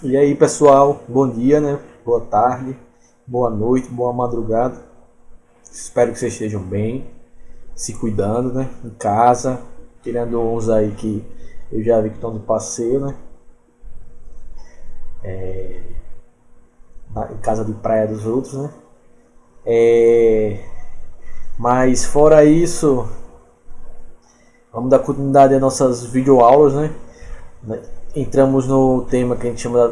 E aí, pessoal, bom dia, né? Boa tarde, boa noite, boa madrugada. Espero que vocês estejam bem, se cuidando, né? Em casa, tirando uns aí que eu já vi que estão de passeio, né? Em casa de praia dos outros, né? É... Mas fora isso, vamos dar continuidade às nossas videoaulas, né? Entramos no tema que a gente chama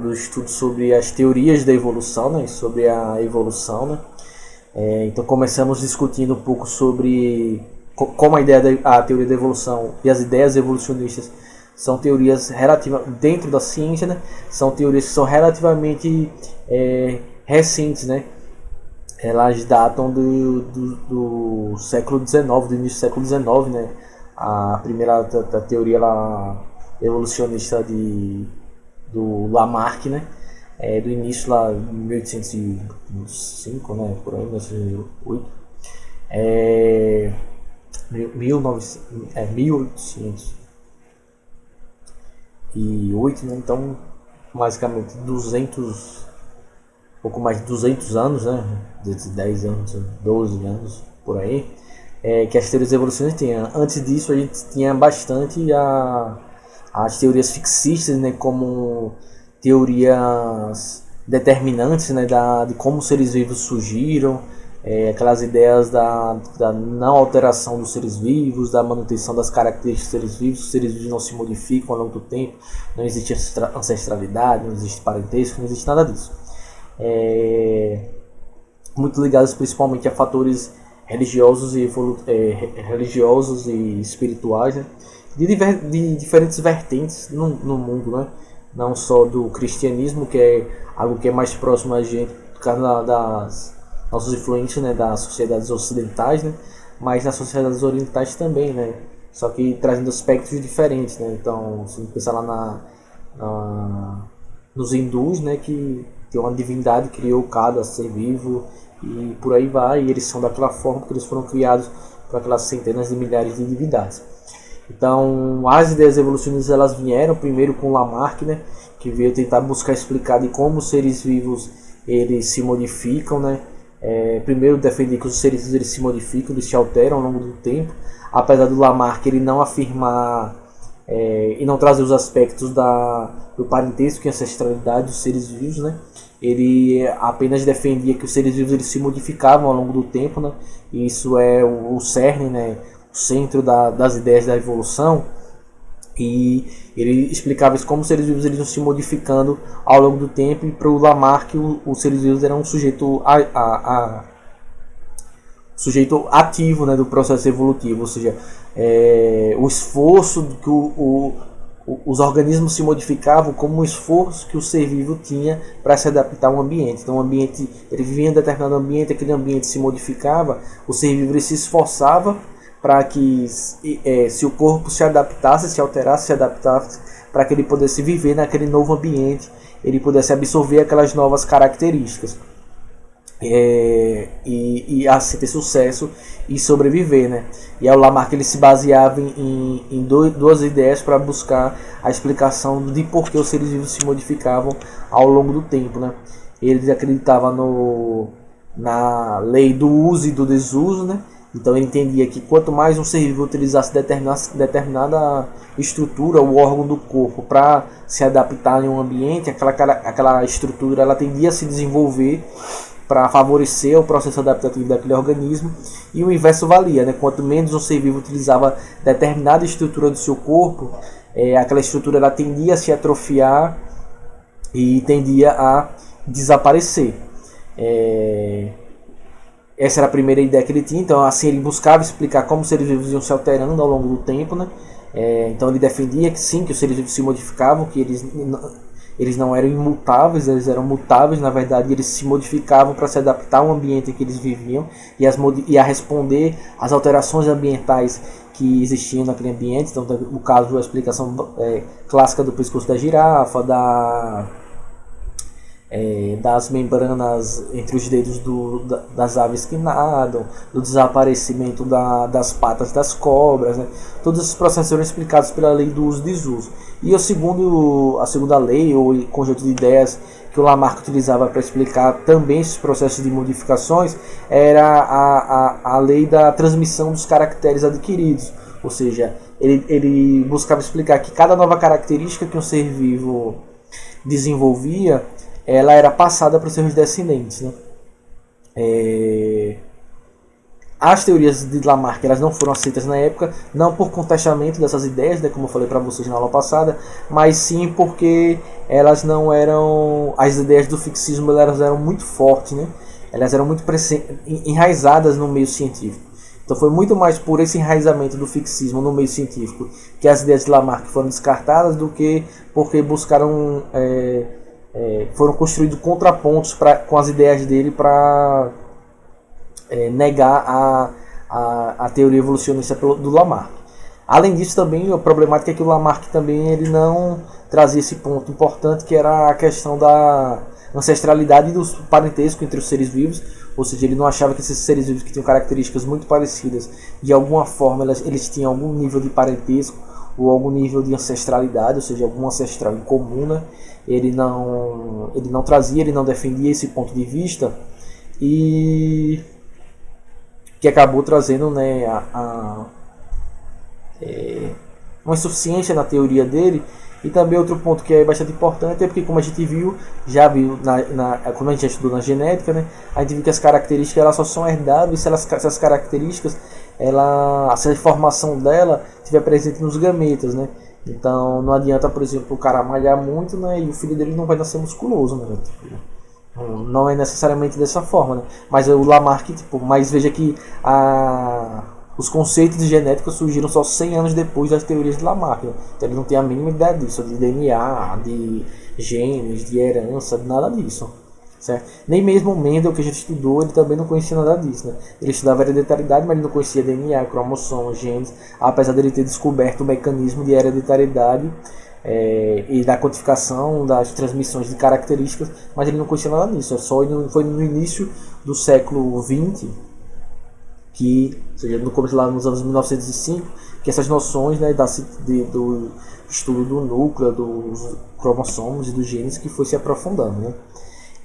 do estudo sobre as teorias da evolução, né? Sobre a evolução, né? Então começamos discutindo um pouco sobre como a teoria da evolução e as ideias evolucionistas são teorias relativas dentro da ciência, né? São teorias que são relativamente recentes, né? Elas datam do século XIX, do início do século XIX, né? A primeira teoria evolucionista do Lamarck, né? Do início lá em 1805, né? Por aí, 1908. 1808, né? Então, basicamente 200, pouco mais de 200 anos, né? 10 anos, 12 anos, por aí, que as teorias evolucionistas tinham. Antes disso, a gente tinha bastante as teorias fixistas, né? Como teorias determinantes, né? De como os seres vivos surgiram, aquelas ideias da não alteração dos seres vivos, da manutenção das características dos seres vivos. Os seres vivos não se modificam ao longo do tempo, não existe ancestralidade, não existe parentesco, não existe nada disso. Muito ligados principalmente a fatores religiosos e espirituais, né? De diferentes vertentes no mundo, né? Não só do cristianismo, que é algo que é mais próximo a gente por causa das nossas influências, né? Das sociedades ocidentais, né? Mas nas sociedades orientais também, né? Só que trazendo aspectos diferentes, né? Então, se a gente pensar lá nos hindus, né? Que tem uma divindade que criou cada ser vivo e por aí vai, e eles são daquela forma porque eles foram criados por aquelas centenas de milhares de divindades. Então, as ideias evolucionistas elas vieram primeiro com Lamarck, né, que veio tentar buscar explicar de como os seres vivos eles se modificam, né? Primeiro defender que os seres vivos eles se modificam, eles se alteram ao longo do tempo, apesar do Lamarck ele não afirmar e não trazer os aspectos do parentesco e ancestralidade dos seres vivos, né? Ele apenas defendia que os seres vivos eles se modificavam ao longo do tempo, né? E isso é o cerne, né? O centro das ideias da evolução. E ele explicava isso como os seres vivos eles iam se modificando ao longo do tempo, e para o Lamarck os seres vivos eram um sujeito ativo, né, do processo evolutivo, ou seja, o esforço que os organismos se modificavam como um esforço que o ser vivo tinha para se adaptar ao ambiente. Então, o ambiente, ele vivia em determinado ambiente, aquele ambiente se modificava, o ser vivo ele se esforçava para que se o corpo se adaptasse, se alterasse, se adaptasse, para que ele pudesse viver naquele novo ambiente, ele pudesse absorver aquelas novas características. E assim ter sucesso e sobreviver, né? E aí o Lamarck ele se baseava em duas ideias para buscar a explicação de por que os seres vivos se modificavam ao longo do tempo, né? Ele acreditava na lei do uso e do desuso, né? Então ele entendia que quanto mais um ser vivo utilizasse determinada estrutura ou órgão do corpo para se adaptar em um ambiente, aquela estrutura ela tendia a se desenvolver para favorecer o processo adaptativo daquele organismo, e o inverso valia, né? Quanto menos um ser vivo utilizava determinada estrutura do seu corpo, aquela estrutura ela tendia a se atrofiar e tendia a desaparecer. Essa era a primeira ideia que ele tinha. Então assim ele buscava explicar como os seres vivos iam se alterando ao longo do tempo, né? Então ele defendia que sim, que os seres vivos se modificavam, que eles não eram imutáveis, eles eram mutáveis, na verdade eles se modificavam para se adaptar ao ambiente em que eles viviam e a responder às alterações ambientais que existiam naquele ambiente. Então, no caso, a explicação clássica do pescoço da girafa, das membranas entre os dedos das aves que nadam, do desaparecimento das patas das cobras, né? Todos esses processos foram explicados pela lei do uso e desuso. E a segunda lei, ou conjunto de ideias que o Lamarck utilizava para explicar também esses processos de modificações, era a lei da transmissão dos caracteres adquiridos. Ou seja, ele buscava explicar que cada nova característica que um ser vivo desenvolvia, ela era passada para os seus descendentes, né? As teorias de Lamarck, elas não foram aceitas na época, não por contestamento dessas ideias, né, como eu falei para vocês na aula passada, mas sim porque elas não eram, as ideias do fixismo, elas eram muito fortes, né? Elas eram muito enraizadas no meio científico. Então foi muito mais por esse enraizamento do fixismo no meio científico que as ideias de Lamarck foram descartadas, do que porque buscaram foram construídos contrapontos com as ideias dele para negar a teoria evolucionista do Lamarck. Além disso, também a problemática é que o Lamarck também ele não trazia esse ponto importante, que era a questão da ancestralidade e do parentesco entre os seres vivos. Ou seja, ele não achava que esses seres vivos que tinham características muito parecidas, de alguma forma eles tinham algum nível de parentesco ou algum nível de ancestralidade, ou seja, algum ancestral em comum, né? Ele não trazia, ele não defendia esse ponto de vista, e que acabou trazendo, né, uma insuficiência na teoria dele. E também outro ponto que é bastante importante é porque, como a gente viu, como a gente já estudou na genética, né, a gente viu que as características elas só são herdáveis se as características, se a informação dela estiver presente nos gametas, né? Então não adianta, por exemplo, o cara malhar muito, né, e o filho dele não vai nascer musculoso, né? Não é necessariamente dessa forma, né? Mas o Lamarck, mas veja que os conceitos de genética surgiram só 100 anos depois das teorias de Lamarck, né? Então ele não tem a mínima ideia disso, de DNA, de genes, de herança, nada disso, certo? Nem mesmo o Mendel, que a gente estudou, ele também não conhecia nada disso, né? Ele estudava hereditariedade, mas ele não conhecia DNA, cromossomos, genes, apesar dele ter descoberto o mecanismo de hereditariedade e da codificação das transmissões de características, mas ele não conhecia nada disso. Foi no início do século XX, ou seja, no começo lá nos anos 1905, que essas noções, né, do estudo do núcleo, dos cromossomos e dos genes, que foi se aprofundando, né?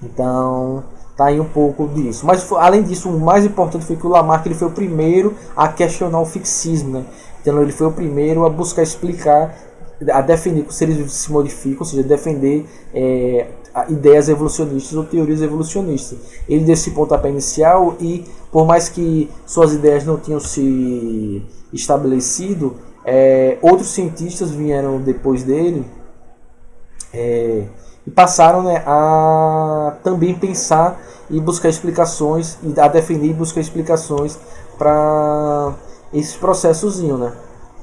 Então tá aí um pouco disso. Mas além disso, o mais importante foi que o Lamarck ele foi o primeiro a questionar o fixismo, né? Então ele foi o primeiro a buscar explicar, a defender que os seres vivos se modificam, ou seja, defender ideias evolucionistas ou teorias evolucionistas. Ele deu esse pontapé inicial, e por mais que suas ideias não tinham se estabelecido, outros cientistas vieram depois dele e passaram, né, a também pensar e buscar explicações, e a defender e buscar explicações para esses processos, né?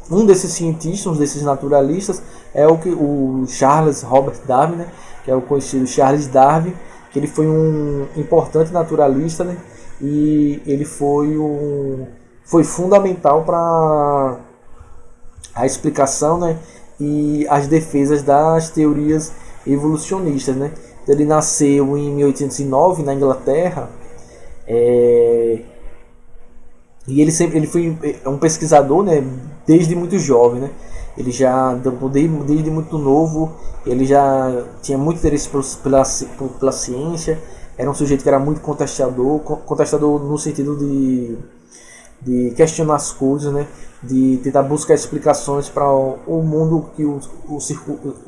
Um desses cientistas, um desses naturalistas, é o Charles Robert Darwin, né? Que é o conhecido Charles Darwin, que ele foi um importante naturalista, né? E ele foi fundamental para a explicação, né, e as defesas das teorias evolucionistas, né? Ele nasceu em 1809 na Inglaterra, e ele foi um pesquisador, né, desde muito jovem, né? Ele já desde muito novo ele já tinha muito interesse pela ciência. Era um sujeito que era muito contestador no sentido de questionar as coisas, né? De tentar buscar explicações para o mundo que o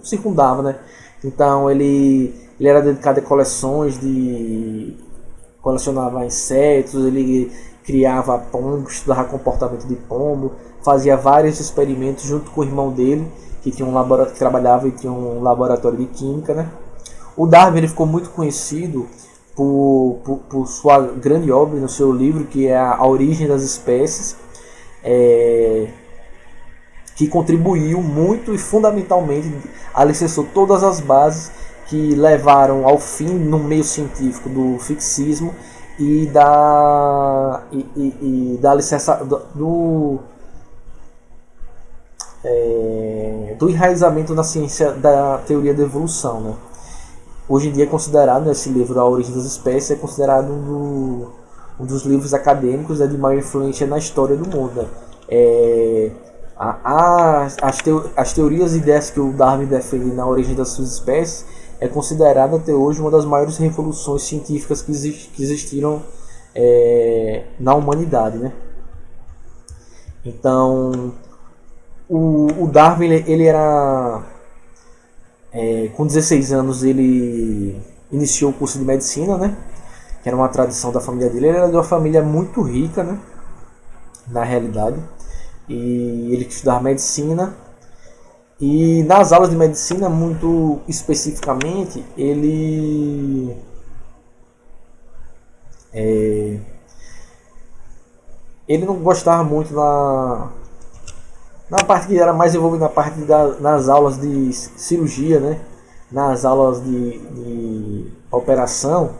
circundava, né? Então ele era dedicado a colecionava insetos, ele criava pombos, estudava comportamento de pombo, fazia vários experimentos junto com o irmão dele, que trabalhava e tinha um laboratório de química, né? O Darwin ele ficou muito conhecido por sua grande obra, no seu livro, que é A Origem das Espécies, que contribuiu muito e fundamentalmente alicerçou todas as bases que levaram ao fim no meio científico do fixismo e da licença do enraizamento na ciência da teoria da evolução, né? hoje em dia é considerado, esse livro, A Origem das Espécies, é considerado um dos livros acadêmicos, né, de maior influência na história do mundo. Né? As teorias e ideias que o Darwin defende na origem das suas espécies é considerada até hoje uma das maiores revoluções científicas que existiram na humanidade. Né? Então, o Darwin, ele era... com 16 anos ele iniciou o curso de medicina, né? Que era uma tradição da família dele. Ele era de uma família muito rica, né? Na realidade. E ele estudava medicina. E nas aulas de medicina, muito especificamente, ele não gostava muito na parte que era mais envolvida na parte nas aulas de cirurgia, né? Nas aulas de operação.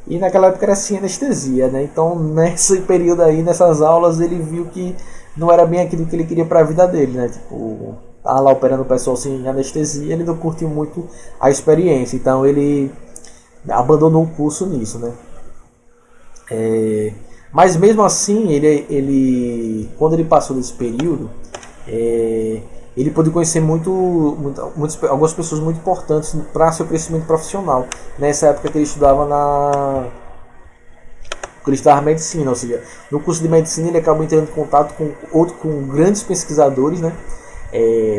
E naquela época era sem anestesia, né? Então nesse período aí, nessas aulas, ele viu que não era bem aquilo que ele queria para a vida dele, né? Tipo, tava lá operando o pessoal sem anestesia, ele não curtiu muito a experiência. Então ele abandonou o curso nisso, né? Mas mesmo assim, quando ele passou desse período, ele pôde conhecer algumas pessoas muito importantes para seu crescimento profissional. Nessa época que ele estudava medicina, ou seja, no curso de medicina ele acabou entrando em contato com grandes pesquisadores, né,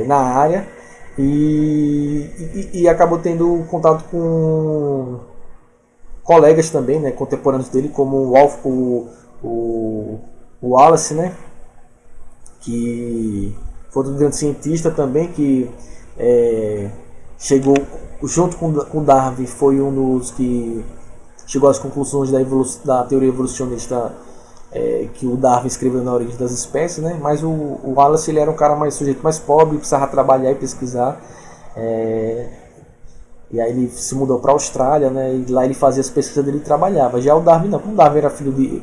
na área, e acabou tendo contato com colegas também, né, contemporâneos dele, como o Wallace, né, que foi outro grande cientista também, que chegou junto com Darwin, foi um dos que chegou às conclusões da teoria evolucionista que o Darwin escreveu na Origem das Espécies, né? Mas o Wallace, ele era um cara sujeito mais pobre, precisava trabalhar e pesquisar, e aí ele se mudou para a Austrália, né? E lá ele fazia as pesquisas dele e trabalhava. Já o Darwin não, como o Darwin era filho de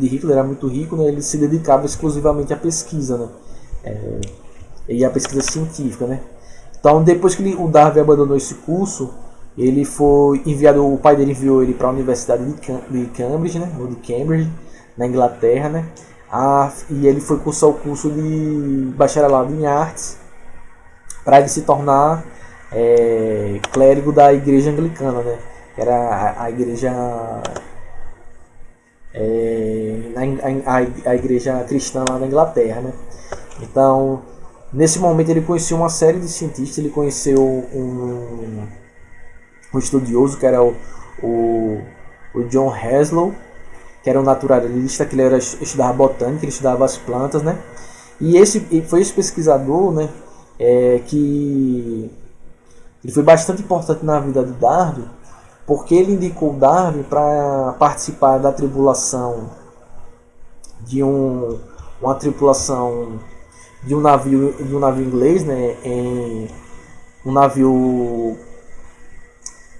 rico, ele era muito rico, né? Ele se dedicava exclusivamente à pesquisa, né? E à pesquisa científica, né? Então, depois que o Darwin abandonou esse curso, ele foi enviado, o pai dele enviou ele para a Universidade de Cambridge, né? Ou de Cambridge, na Inglaterra, né? E ele foi cursar o curso de bacharelado em artes para ele se tornar clérigo da igreja anglicana, né? Que era a igreja a igreja cristã lá na Inglaterra, né? Então, nesse momento ele conheceu uma série de cientistas. Ele conheceu um estudioso que era o John Henslow, que era um naturalista, que ele estudava botânica, ele estudava as plantas, né? E foi esse pesquisador, né, que ele foi bastante importante na vida de Darwin, porque ele indicou Darwin para participar da tripulação de uma tripulação de um navio inglês, né, um navio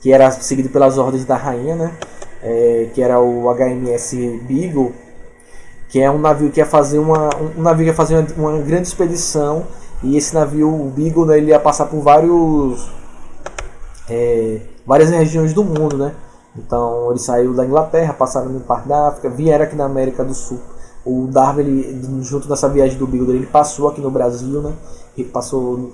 que era seguido pelas ordens da rainha, né, que era o HMS Beagle, que é um navio que ia fazer uma grande expedição. E esse navio, o Beagle, né, ele ia passar por várias regiões do mundo, né? Então ele saiu da Inglaterra, passaram em parte da África, vieram aqui na América do Sul. O Darwin, ele, junto nessa viagem do Beagle, ele passou aqui no Brasil, né? Ele passou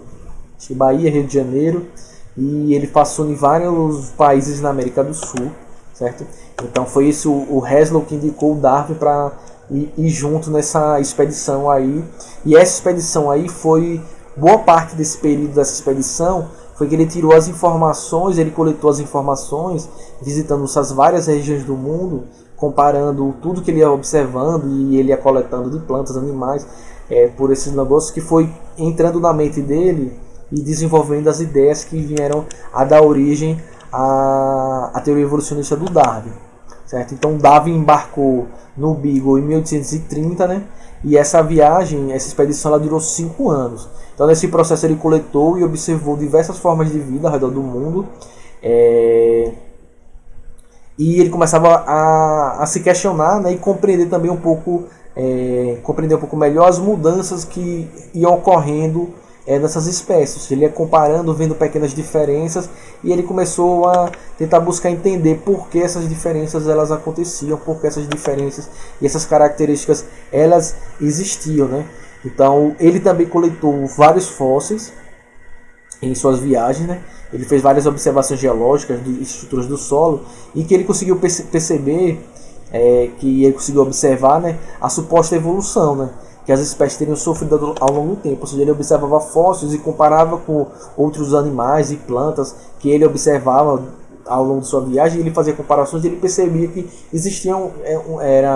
em Bahia, Rio de Janeiro, e ele passou em vários países na América do Sul, certo? Então foi isso, o Henslow, que indicou o Darwin para ir junto nessa expedição aí. E essa expedição aí foi, boa parte desse período dessa expedição foi que ele tirou as informações, ele coletou as informações, visitando essas várias regiões do mundo, comparando tudo que ele ia observando e ele ia coletando de plantas, animais, por esses negócios, que foi entrando na mente dele e desenvolvendo as ideias que vieram a dar origem à teoria evolucionista do Darwin, certo? Então Darwin embarcou no Beagle em 1830, né? E essa viagem, essa expedição, ela durou 5 anos. Então nesse processo ele coletou e observou diversas formas de vida ao redor do mundo, e ele começava a se questionar, né, e compreender também compreender um pouco melhor as mudanças que iam ocorrendo nessas espécies. Ele ia comparando, vendo pequenas diferenças, e ele começou a tentar buscar entender por que essas diferenças elas aconteciam, por que essas diferenças e essas características elas existiam, né? Então ele também coletou vários fósseis em suas viagens, né? Ele fez várias observações geológicas de estruturas do solo e que ele conseguiu perceber, que ele conseguiu observar, né, a suposta evolução, né, que as espécies teriam sofrido ao longo do tempo. Ou seja, ele observava fósseis e comparava com outros animais e plantas que ele observava ao longo de sua viagem. Ele fazia comparações e ele percebia que existiam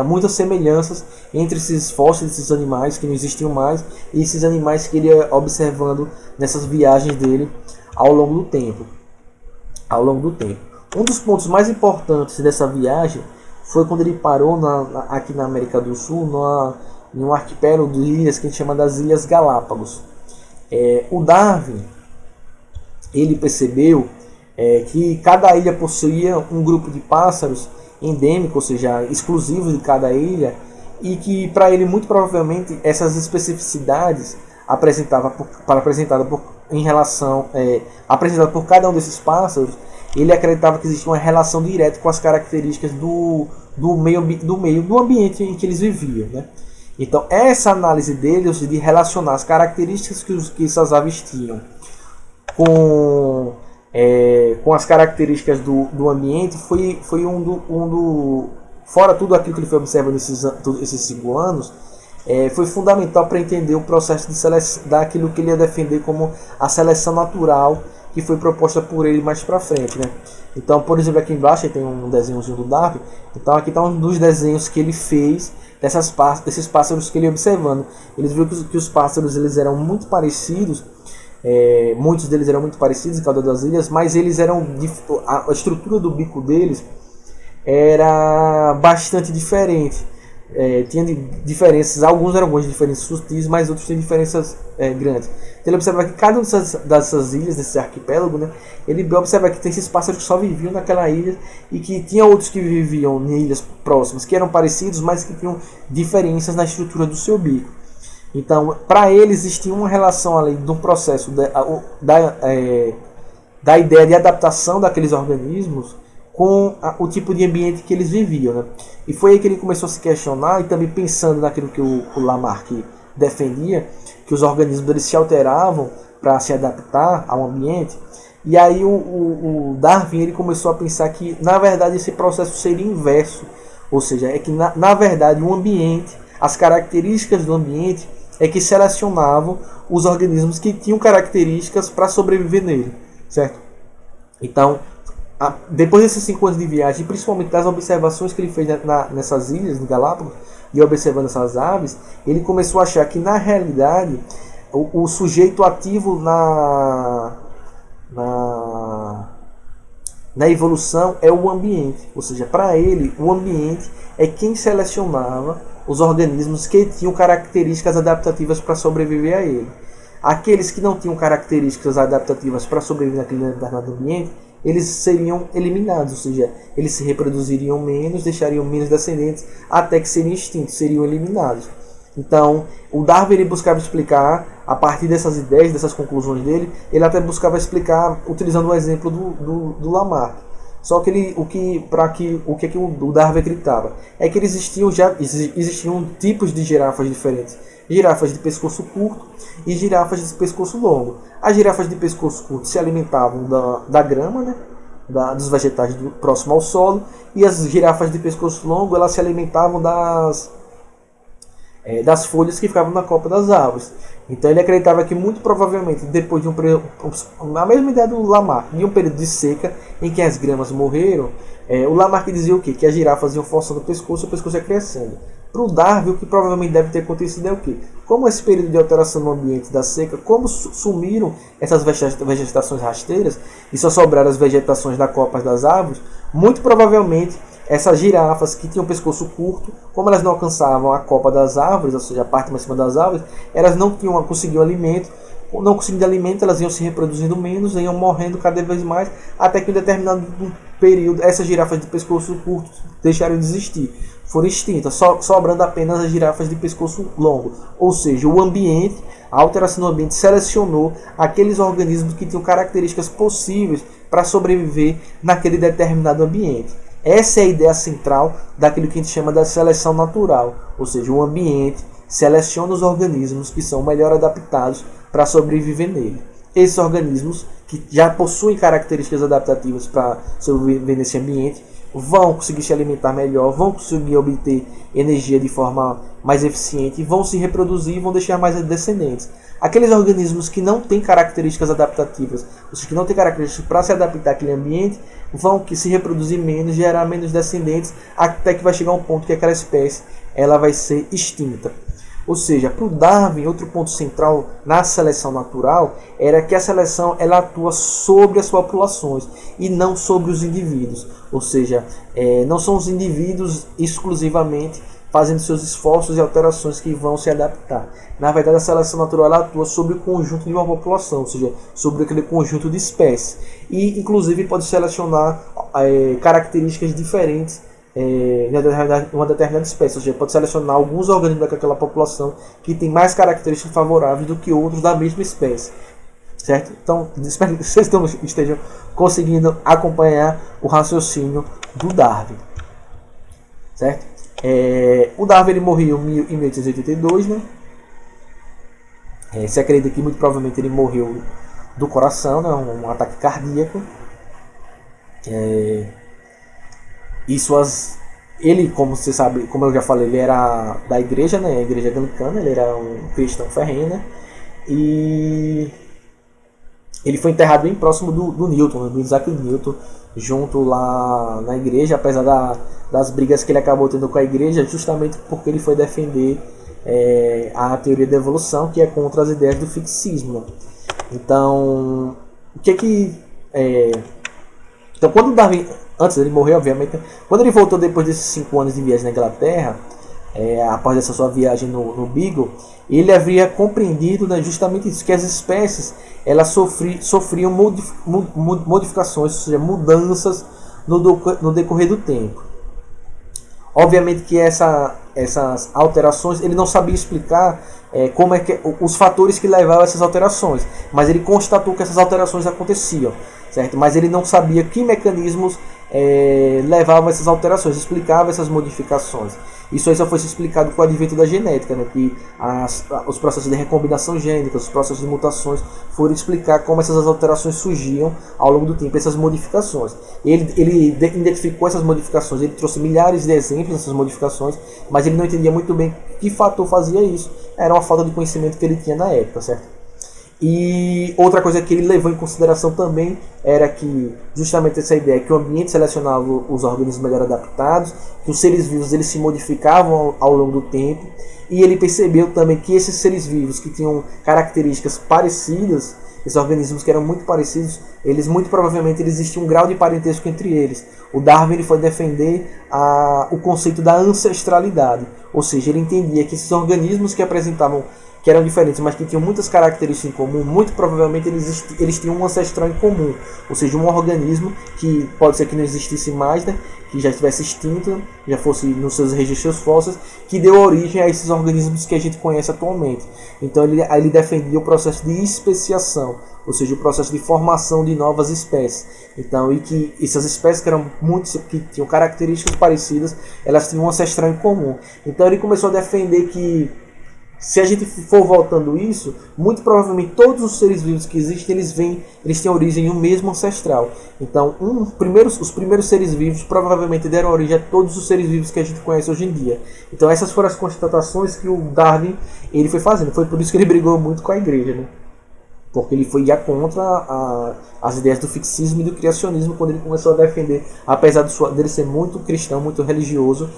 muitas semelhanças entre esses fósseis desses animais que não existiam mais e esses animais que ele ia observando nessas viagens dele ao longo do tempo. Um dos pontos mais importantes dessa viagem foi quando ele parou aqui na América do Sul, em um arquipélago de ilhas que a gente chama das Ilhas Galápagos. O Darwin ele percebeu que cada ilha possuía um grupo de pássaros endêmico, ou seja, exclusivos de cada ilha, e que para ele muito provavelmente essas especificidades apresentadas por cada um desses pássaros, ele acreditava que existia uma relação direta com as características do ambiente em que eles viviam, né? Então essa análise dele, ou seja, de relacionar as características que essas aves tinham com as características do ambiente, foi fora tudo aquilo que ele foi observando esses 5 anos, foi fundamental para entender o processo de seleção daquilo que ele ia defender como a seleção natural que foi proposta por ele mais para frente, né? Então, por exemplo, aqui embaixo tem um desenhozinho do Darwin. Então aqui está um dos desenhos que ele fez desses pássaros que ele ia observando. Ele viu que os pássaros eles eram muito parecidos. Muitos deles eram muito parecidos em cada das ilhas, mas eles a estrutura do bico deles era bastante diferente. Tinha diferenças, alguns eram algumas diferenças sutis, mas outros tinham diferenças grandes. Então ele observa que cada uma dessas ilhas, desse arquipélago, né, ele observa que tem esses pássaros que só viviam naquela ilha e que tinha outros que viviam em ilhas próximas, que eram parecidos, mas que tinham diferenças na estrutura do seu bico. Então, para ele existia uma relação ali de um processo da ideia de adaptação daqueles organismos com o tipo de ambiente que eles viviam, né? E foi aí que ele começou a se questionar, e também pensando naquilo que o Lamarck defendia, que os organismos eles se alteravam para se adaptar ao ambiente. E aí o Darwin ele começou a pensar que na verdade esse processo seria inverso, ou seja, que na verdade o ambiente, as características do ambiente que selecionavam os organismos que tinham características para sobreviver nele, certo? Então, depois desses 5 anos de viagem, principalmente das observações que ele fez nessas ilhas, no Galápagos, e observando essas aves, ele começou a achar que, na realidade, o sujeito ativo na evolução é o ambiente. Ou seja, para ele, o ambiente é quem selecionava os organismos que tinham características adaptativas para sobreviver a ele. Aqueles que não tinham características adaptativas para sobreviver naquele determinado ambiente, eles seriam eliminados, ou seja, eles se reproduziriam menos, deixariam menos descendentes, até que seriam extintos, seriam eliminados. Então, o Darwin ele buscava explicar, a partir dessas ideias, dessas conclusões dele, ele até buscava explicar utilizando o exemplo do Lamarck. Só que o que o Darwin acreditava é que existiam tipos de girafas diferentes. Girafas de pescoço curto e girafas de pescoço longo. As girafas de pescoço curto se alimentavam da grama, né, dos vegetais próximo ao solo, e as girafas de pescoço longo elas se alimentavam das folhas que ficavam na copa das árvores. Então ele acreditava que muito provavelmente depois de a mesma ideia do Lamarck, de um período de seca em que as gramas morreram, o Lamarck dizia o quê? Que as girafas iam forçando o pescoço e o pescoço ia crescendo. Para o Darwin, o que provavelmente deve ter acontecido é o quê? Como esse período de alteração no ambiente da seca, como sumiram essas vegetações rasteiras e só sobraram as vegetações da copa das árvores, muito provavelmente essas girafas que tinham pescoço curto, como elas não alcançavam a copa das árvores, ou seja, a parte mais cima das árvores, elas não conseguiam alimento. Não conseguindo alimento, elas iam se reproduzindo menos, iam morrendo cada vez mais, até que em determinado período essas girafas de pescoço curto deixaram de existir, foram extintas, sobrando apenas as girafas de pescoço longo. Ou seja, o ambiente A alteração do ambiente selecionou aqueles organismos que tinham características possíveis para sobreviver naquele determinado ambiente. Essa é a ideia central daquilo que a gente chama da seleção natural, ou seja, o ambiente seleciona os organismos que são melhor adaptados para sobreviver nele. Esses organismos que já possuem características adaptativas para sobreviver nesse ambiente vão conseguir se alimentar melhor, vão conseguir obter energia de forma mais eficiente, vão se reproduzir e vão deixar mais descendentes. Aqueles organismos que não têm características adaptativas, ou seja, que não têm características para se adaptar àquele ambiente, vão que se reproduzir menos, gerar menos descendentes, até que vai chegar um ponto que aquela espécie ela vai ser extinta. Ou seja, para o Darwin, outro ponto central na seleção natural era que a seleção ela atua sobre as populações e não sobre os indivíduos. Ou seja, não são os indivíduos exclusivamente fazendo seus esforços e alterações que vão se adaptar. Na verdade, a seleção natural ela atua sobre o conjunto de uma população, ou seja, sobre aquele conjunto de espécies. E, inclusive, pode selecionar características diferentes uma determinada espécie, ou seja, pode selecionar alguns organismos daquela população que tem mais características favoráveis do que outros da mesma espécie, certo? Então, espero que vocês estejam conseguindo acompanhar o raciocínio do Darwin, certo? O Darwin ele morreu em 1882, né? Se acredita que muito provavelmente ele morreu do coração, né? Um ataque cardíaco. Ele, como você sabe, como eu já falei, ele era da igreja, né? A igreja anglicana, ele era um cristão ferrenho, né? E ele foi enterrado bem próximo do Newton, do Isaac Newton, junto lá na igreja, apesar das brigas que ele acabou tendo com a igreja, justamente porque ele foi defender a teoria da evolução, que é contra as ideias do fixismo, né? Então, então, quando Darwin, antes ele morreu, obviamente, quando ele voltou depois desses 5 anos de viagem na Inglaterra, após essa sua viagem no Beagle, ele havia compreendido, né, justamente isso, que as espécies elas sofriam modificações, ou seja, mudanças no decorrer do tempo. Obviamente que essas alterações, ele não sabia explicar como é que os fatores que levavam a essas alterações, mas ele constatou que essas alterações aconteciam, certo? Mas ele não sabia que mecanismos levavam a essas alterações, explicavam essas modificações. Isso aí só foi explicado com o advento da genética, né? Que os processos de recombinação gênica, os processos de mutações foram explicar como essas alterações surgiam ao longo do tempo, essas modificações. Ele identificou essas modificações, ele trouxe milhares de exemplos dessas modificações, mas ele não entendia muito bem que fator fazia isso. Era uma falta de conhecimento que ele tinha na época, certo? E outra coisa que ele levou em consideração também era que justamente essa ideia que o ambiente selecionava os organismos melhor adaptados, que os seres vivos eles se modificavam ao longo do tempo, e ele percebeu também que esses seres vivos que tinham características parecidas, esses organismos que eram muito parecidos, eles muito provavelmente existia um grau de parentesco entre eles. O Darwin ele foi defender o conceito da ancestralidade, ou seja, ele entendia que esses organismos que eram diferentes, mas que tinham muitas características em comum, muito provavelmente eles tinham um ancestral em comum, ou seja, um organismo que pode ser que não existisse mais, né, que já estivesse extinto, já fosse nos seus registros fósseis, que deu origem a esses organismos que a gente conhece atualmente. Então ele defendia o processo de especiação, ou seja, o processo de formação de novas espécies. Então, e que essas espécies que tinham características parecidas, elas tinham um ancestral em comum. Então ele começou a defender que se a gente for voltando isso, muito provavelmente todos os seres vivos que existem, eles têm origem em um mesmo ancestral. Então, os primeiros seres vivos provavelmente deram origem a todos os seres vivos que a gente conhece hoje em dia. Então, essas foram as constatações que o Darwin ele foi fazendo. Foi por isso que ele brigou muito com a igreja, né? Porque ele foi já contra as ideias do fixismo e do criacionismo quando ele começou a defender, apesar dele ser muito cristão, muito religioso,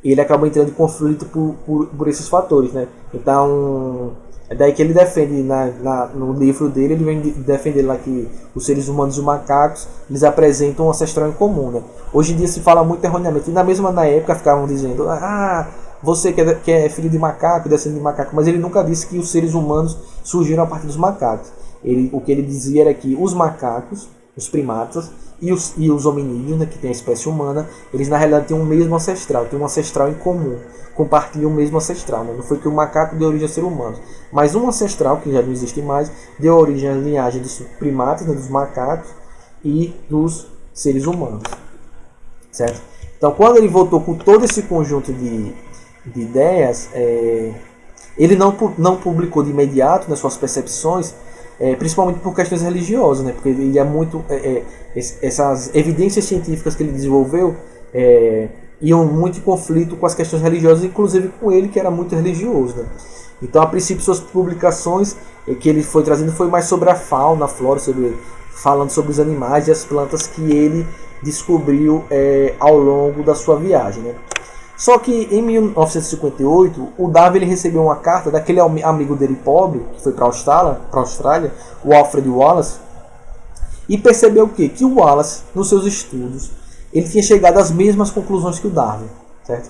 ele acabou entrando em conflito por esses fatores, né? Então, é daí que ele defende, no livro dele, ele vem defender lá que os seres humanos e os macacos, eles apresentam um ancestral em comum, né? Hoje em dia se fala muito erroneamente, e na época ficavam dizendo, você que é filho de macaco, descendente de macaco, mas ele nunca disse que os seres humanos surgiram a partir dos macacos. O que ele dizia era que os macacos, os primatas e os hominídeos, né, que tem a espécie humana, eles na realidade têm um mesmo ancestral, têm um ancestral em comum, compartilham o mesmo ancestral. Né? Não foi que o macaco deu origem a ser humano, mas um ancestral, que já não existe mais, deu origem à linhagem dos primatas, né, dos macacos e dos seres humanos. Certo? Então, quando ele voltou com todo esse conjunto de ideias, ele não publicou de imediato, né, suas percepções, principalmente por questões religiosas, né, porque ele é muito essas evidências científicas que ele desenvolveu iam muito em conflito com as questões religiosas, inclusive com ele, que era muito religioso. Né? Então, a princípio, suas publicações que ele foi trazendo foi mais sobre a fauna, a flora, falando sobre os animais e as plantas que ele descobriu ao longo da sua viagem. Né? Só que em 1958, o Darwin ele recebeu uma carta daquele amigo dele pobre, que foi para a Austrália, o Alfred Wallace, e percebeu que o Wallace, nos seus estudos, ele tinha chegado às mesmas conclusões que o Darwin. Certo?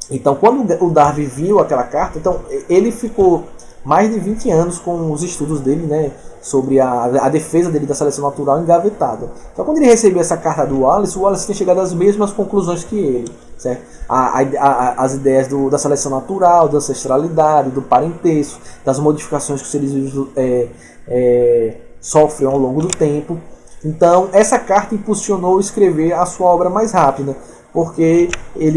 Então, quando o Darwin viu aquela carta, então, ele ficou mais de 20 anos com os estudos dele, né, sobre a defesa dele da seleção natural engavetada. Então, quando ele recebeu essa carta do Wallace, o Wallace tinha chegado às mesmas conclusões que ele. Certo? As ideias da seleção natural, da ancestralidade, do parentesco, das modificações que os seres vivos sofrem ao longo do tempo. Então, essa carta impulsionou escrever a sua obra mais rápida, porque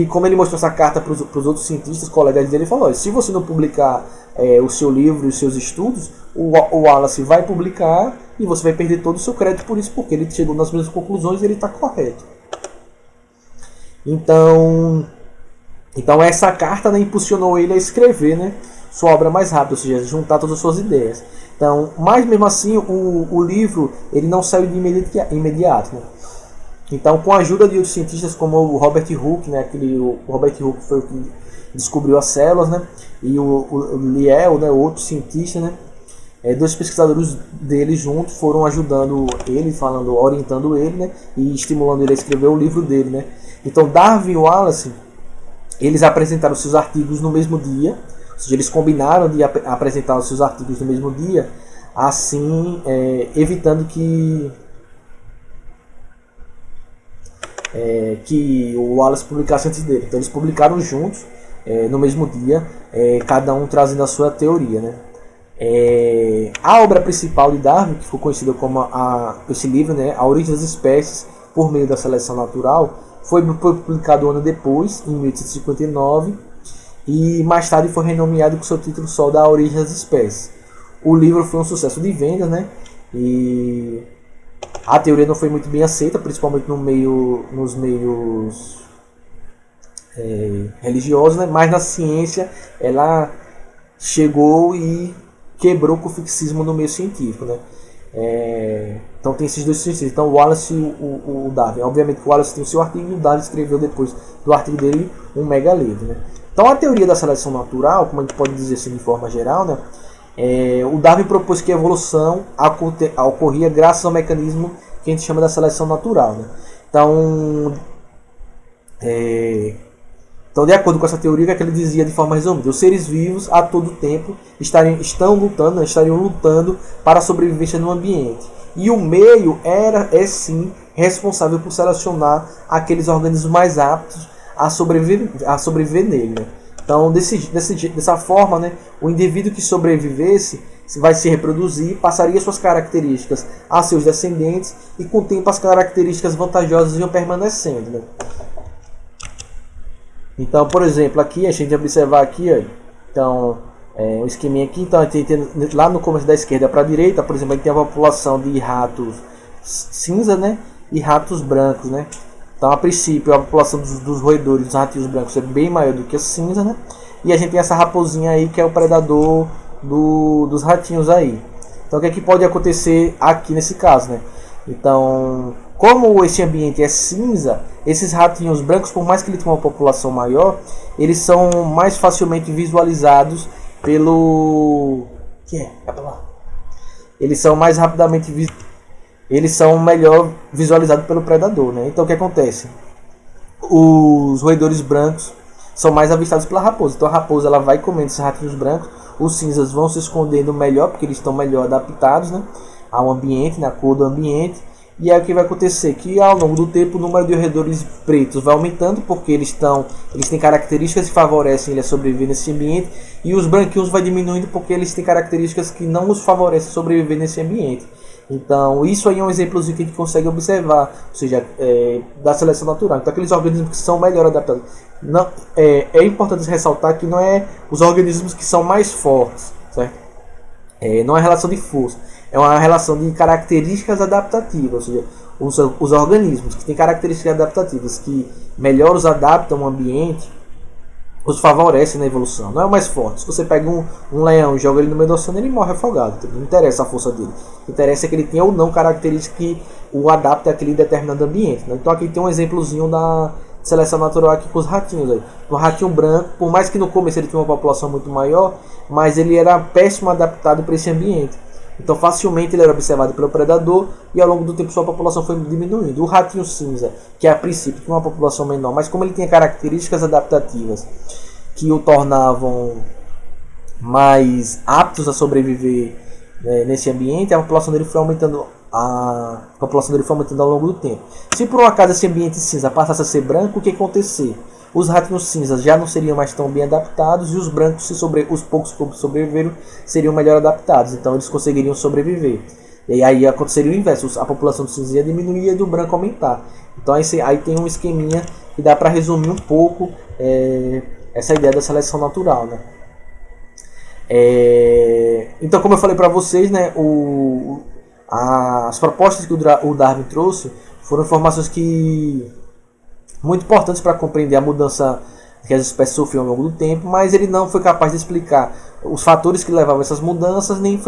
como ele mostrou essa carta para os outros cientistas, colegas dele, ele falou: se você não publicar o seu livro e os seus estudos, o Wallace vai publicar e você vai perder todo o seu crédito por isso, porque ele chegou nas mesmas conclusões e ele está correto. Então essa carta, né, impulsionou ele a escrever, né, sua obra mais rápido, ou seja, juntar todas as suas ideias. Então, mas mesmo assim, o livro ele não saiu de imediato. Né? Então, com a ajuda de outros cientistas como o Robert Hooke, né, o Robert Hooke foi o que descobriu as células, né, e o Lyell, né, outro cientista, né, dois pesquisadores dele juntos foram ajudando ele, orientando ele, né, e estimulando ele a escrever o livro dele. Né. Então, Darwin e Wallace, eles apresentaram seus artigos no mesmo dia, ou seja, eles combinaram de apresentar os seus artigos no mesmo dia, assim evitando que o Wallace publicasse antes dele. Então eles publicaram juntos no mesmo dia, cada um trazendo a sua teoria. Né? A obra principal de Darwin, que ficou conhecida como esse livro, né, A Origem das Espécies por Meio da Seleção Natural, foi publicado um ano depois, em 1859, e mais tarde foi renomeado com seu título só da Origem das Espécies. O livro foi um sucesso de vendas, né? E a teoria não foi muito bem aceita, principalmente nos meios religiosos, né? Mas na ciência ela chegou e quebrou com o fixismo no meio científico. Né? Então tem esses dois cientistas, então o Wallace e o Darwin. Obviamente que o Wallace tem o seu artigo e o Darwin escreveu depois do artigo dele um mega livro. Né? Então a teoria da seleção natural, como a gente pode dizer assim de forma geral, né? O Darwin propôs que a evolução ocorria graças ao mecanismo que a gente chama da seleção natural. Né? Então, de acordo com essa teoria, que ele dizia de forma resumida, os seres vivos a todo tempo estariam lutando para a sobrevivência no ambiente. E o meio é sim responsável por selecionar aqueles organismos mais aptos a sobreviver nele. Né? Então, dessa forma, né, o indivíduo que sobrevivesse vai se reproduzir, passaria suas características a seus descendentes e com o tempo as características vantajosas iam permanecendo. Né? Então, por exemplo, aqui a gente observar aqui, ó, então, um esqueminha aqui, então a gente tem, lá no começo da esquerda para a direita, por exemplo, a gente tem a população de ratos cinza, né, e ratos brancos, né. Então, a princípio, a população dos roedores, dos ratinhos brancos é bem maior do que a cinza, né, e a gente tem essa raposinha aí que é o predador dos ratinhos aí. Então, o que é que pode acontecer aqui nesse caso, né? Então, como esse ambiente é cinza, esses ratinhos brancos, por mais que ele tenha uma população maior, eles são mais facilmente visualizados eles são mais rapidamente eles são melhor visualizados pelo predador, né? Então o que acontece? Os roedores brancos são mais avistados pela raposa. Então a raposa ela vai comendo esses ratinhos brancos, os cinzas vão se escondendo melhor porque eles estão melhor adaptados, né? ao ambiente, na cor do ambiente. E aí o que vai acontecer? Que ao longo do tempo o número de roedores pretos vai aumentando, porque eles têm características que favorecem ele a sobreviver nesse ambiente, e os branquinhos vai diminuindo porque eles têm características que não os favorecem a sobreviver nesse ambiente. Então isso aí é um exemplozinho que a gente consegue observar, ou seja, da seleção natural. Então aqueles organismos que são melhor adaptados. Não, é importante ressaltar que não é os organismos que são mais fortes, certo? Não é relação de força, é uma relação de características adaptativas, ou seja, os organismos que têm características adaptativas que melhor os adaptam ao ambiente, os favorecem na evolução. Não é o mais forte. Se você pega um leão e joga ele no meio do oceano, ele morre afogado. Não interessa a força dele. O que interessa é que ele tenha ou não características que o adaptem àquele determinado ambiente. Né? Então aqui tem um exemplozinho da seleção natural aqui com os ratinhos. Aí. O ratinho branco, por mais que no começo ele tinha uma população muito maior, mas ele era péssimo adaptado para esse ambiente. Então facilmente ele era observado pelo predador e ao longo do tempo sua população foi diminuindo. O ratinho cinza, que a princípio tinha uma população menor, mas como ele tinha características adaptativas que o tornavam mais aptos a sobreviver nesse ambiente, a população dele foi aumentando. A população dele foi aumentando ao longo do tempo. Se por um acaso esse ambiente cinza passasse a ser branco, o que ia acontecer? Os ratinhos cinzas já não seriam mais tão bem adaptados e os brancos, os poucos que sobreviveram, seriam melhor adaptados. Então eles conseguiriam sobreviver. E aí aconteceria o inverso, a população do cinza ia diminuir e do branco aumentar. Então aí tem um esqueminha que dá para resumir um pouco essa ideia da seleção natural, né? Então, como eu falei para vocês, né, as propostas que o Darwin trouxe foram informações muito importantes para compreender a mudança que as espécies sofriam ao longo do tempo, mas ele não foi capaz de explicar os fatores que levavam a essas mudanças, nem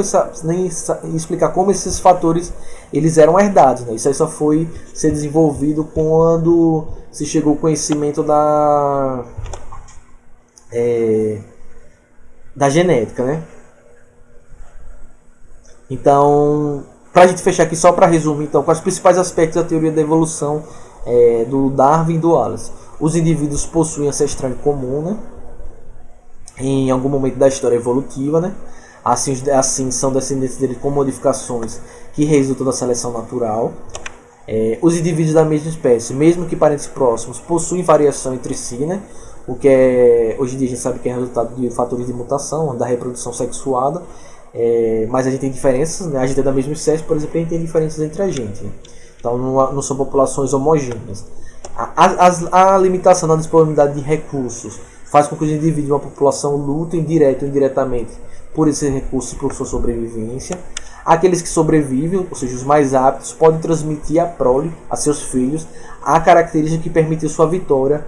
explicar como esses fatores eles eram herdados. Né? Isso aí só foi ser desenvolvido quando se chegou ao conhecimento da genética, né? Então, para a gente fechar aqui, só para resumir, então, quais os principais aspectos da teoria da evolução do Darwin e do Wallace? Os indivíduos possuem ancestral em comum, né? Em algum momento da história evolutiva, né? Assim são descendentes dele com modificações que resultam da seleção natural. Os indivíduos da mesma espécie, mesmo que parentes próximos, possuem variação entre si, né? O que hoje em dia a gente sabe que é resultado de fatores de mutação, da reprodução sexuada, mas a gente tem diferenças, né? A gente é da mesma espécie, por exemplo, a gente tem diferenças entre a gente, né? Então não são populações homogêneas. A limitação na disponibilidade de recursos faz com que os indivíduos de uma população lutem direto ou indiretamente por esses recursos e por sua sobrevivência. Aqueles que sobrevivem, ou seja, os mais aptos, podem transmitir à prole, a seus filhos, a característica que permitiu sua vitória,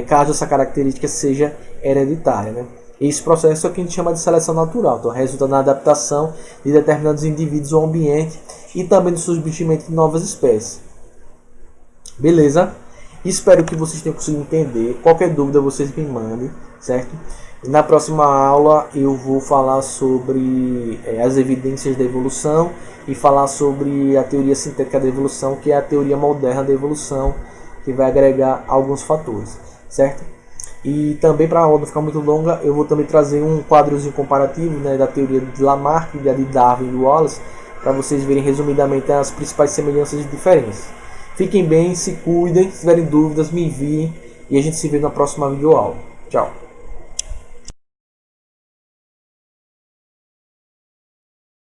caso essa característica seja hereditária. Né? Esse processo é o que a gente chama de seleção natural, então resulta na adaptação de determinados indivíduos ao ambiente e também no surgimento de novas espécies. Beleza? Espero que vocês tenham conseguido entender. Qualquer dúvida vocês me mandem, certo? E na próxima aula eu vou falar sobre as evidências da evolução e falar sobre a teoria sintética da evolução, que é a teoria moderna da evolução, que vai agregar alguns fatores, certo? E também, para a aula não ficar muito longa, eu vou também trazer um quadrozinho comparativo, né, da teoria de Lamarck, da de Darwin e do Wallace, para vocês verem resumidamente as principais semelhanças e diferenças. Fiquem bem, se cuidem, se tiverem dúvidas, me enviem e a gente se vê na próxima videoaula. Tchau!